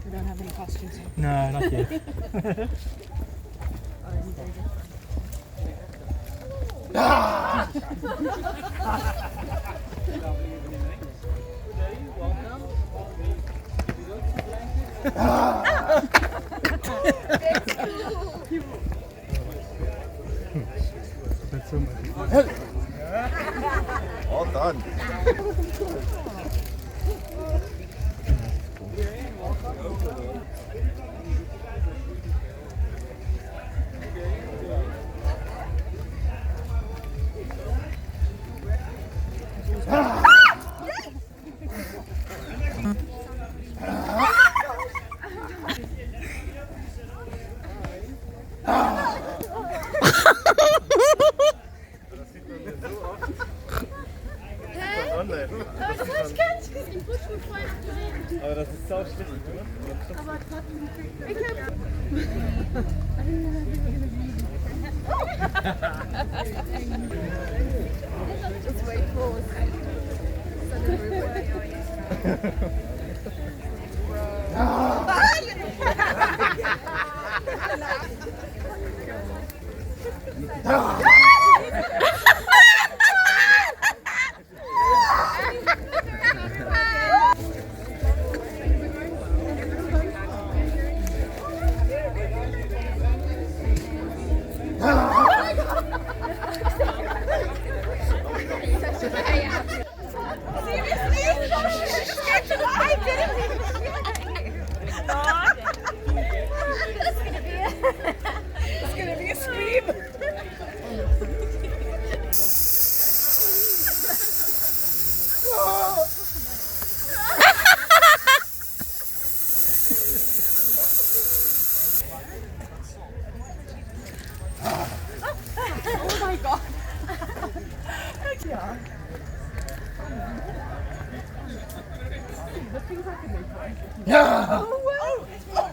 We don't have any costumes. No, not yet. That's so much. All done. Aber das ist sau schlecht, oder? Aber trotzdem. Just wait for It's gonna be a scream. Oh my god. Yeah. The things I can make. Yeah. Oh, wow. Oh.